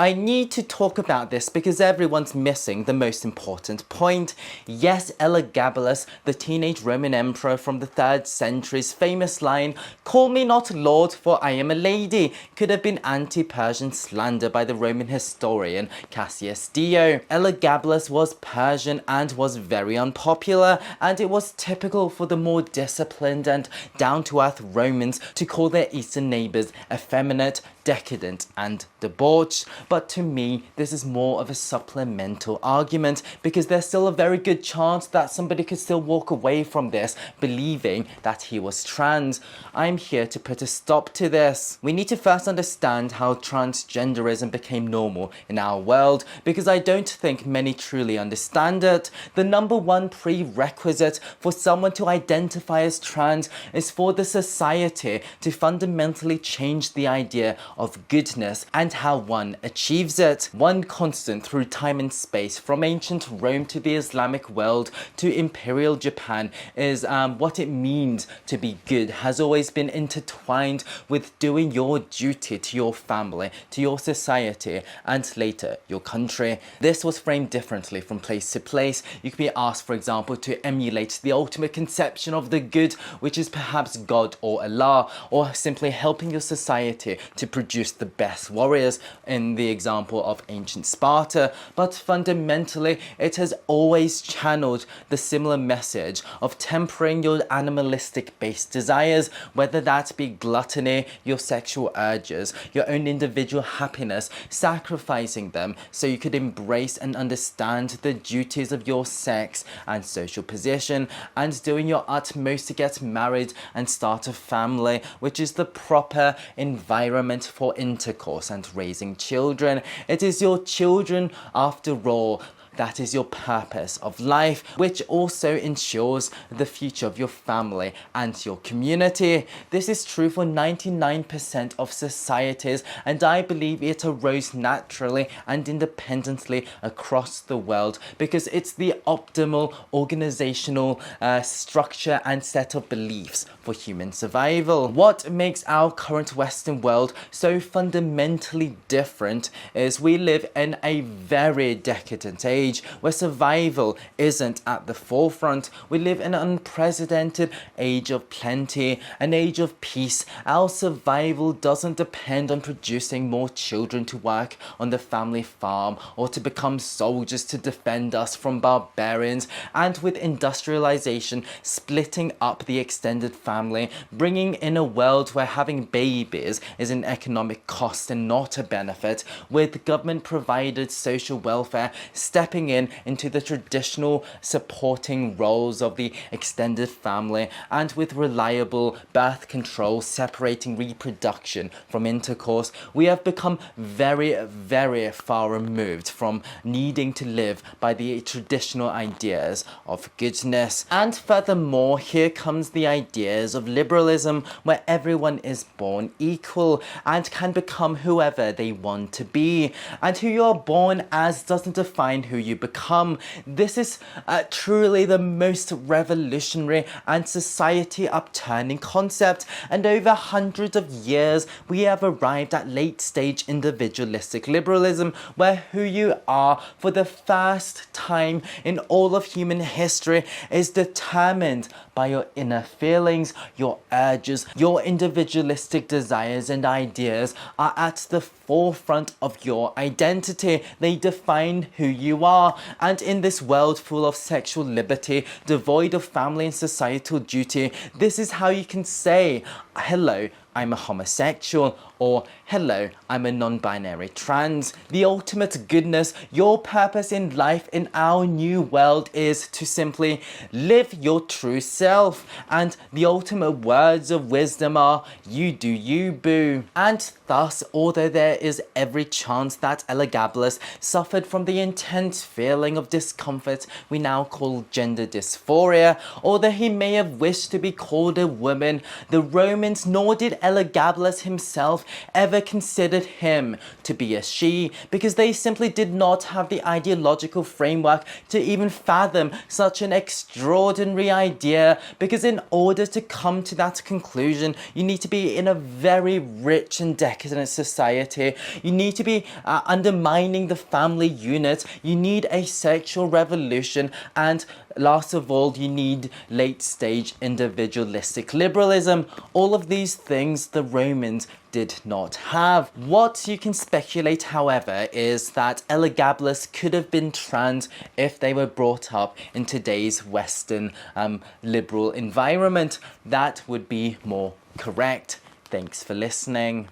I need to talk about this because everyone's missing the most important point. Yes, Elagabalus, the teenage Roman emperor from the 3rd century's famous line, "Call me not lord, for I am a lady," could have been anti-Persian slander by the Roman historian Cassius Dio. Elagabalus was Persian and was very unpopular, and it was typical for the more disciplined and down-to-earth Romans to call their eastern neighbours effeminate, decadent and debauched. But to me, this is more of a supplemental argument because there's still a very good chance that somebody could still walk away from this believing that he was trans. I'm here to put a stop to this. We need to first understand how transgenderism became normal in our world because I don't think many truly understand it. The number one prerequisite for someone to identify as trans is for the society to fundamentally change the idea of goodness and how one achieves it. One constant through time and space, from ancient Rome to the Islamic world to Imperial Japan, is what it means to be good has always been intertwined with doing your duty to your family, to your society, and later your country. This was framed differently from place to place. You could be asked, for example, to emulate the ultimate conception of the good, which is perhaps God or Allah, or simply helping your society to produce the best warriors in the example of ancient Sparta. But fundamentally, it has always channeled the similar message of tempering your animalistic based desires, whether that be gluttony, your sexual urges, your own individual happiness, sacrificing them so you could embrace and understand the duties of your sex and social position, and doing your utmost to get married and start a family, which is the proper environment for intercourse and raising children. It is your children, after all. That is your purpose of life, which also ensures the future of your family and your community. This is true for 99% of societies, and I believe it arose naturally and independently across the world because it's the optimal organizational structure and set of beliefs for human survival. What makes our current Western world so fundamentally different is we live in a very decadent age where survival isn't at the forefront. We live in an unprecedented age of plenty, an age of peace. Our survival doesn't depend on producing more children to work on the family farm or to become soldiers to defend us from barbarians. And with industrialization splitting up the extended family, bringing in a world where having babies is an economic cost and not a benefit, with government provided social welfare stepping into the traditional supporting roles of the extended family, and with reliable birth control separating reproduction from intercourse, we have become very, very far removed from needing to live by the traditional ideas of goodness. And furthermore, here comes the ideas of liberalism, where everyone is born equal and can become whoever they want to be, and who you're born as doesn't define who you become. This is truly the most revolutionary and society upturning concept, and over hundreds of years we have arrived at late stage individualistic liberalism, where who you are for the first time in all of human history is determined by your inner feelings, your urges, your individualistic desires and ideas are at the forefront of your identity. They define who you are. And in this world full of sexual liberty, devoid of family and societal duty, this is how you can say, hello, I'm a homosexual, or hello, I'm a non-binary trans. The ultimate goodness, your purpose in life in our new world is to simply live your true self. And the ultimate words of wisdom are, you do you, boo. And thus, although there is every chance that Elagabalus suffered from the intense feeling of discomfort we now call gender dysphoria, although he may have wished to be called a woman, the Romans, nor did Elagabalus himself, ever considered him to be a she, because they simply did not have the ideological framework to even fathom such an extraordinary idea, because in order to come to that conclusion, you need to be in a very rich and decadent society. You need to be undermining the family unit. You need a sexual revolution, and last of all, you need late-stage individualistic liberalism. All of these things the Romans did not have. What you can speculate, however, is that Elagabalus could have been trans if they were brought up in today's Western liberal environment. That would be more correct. Thanks for listening.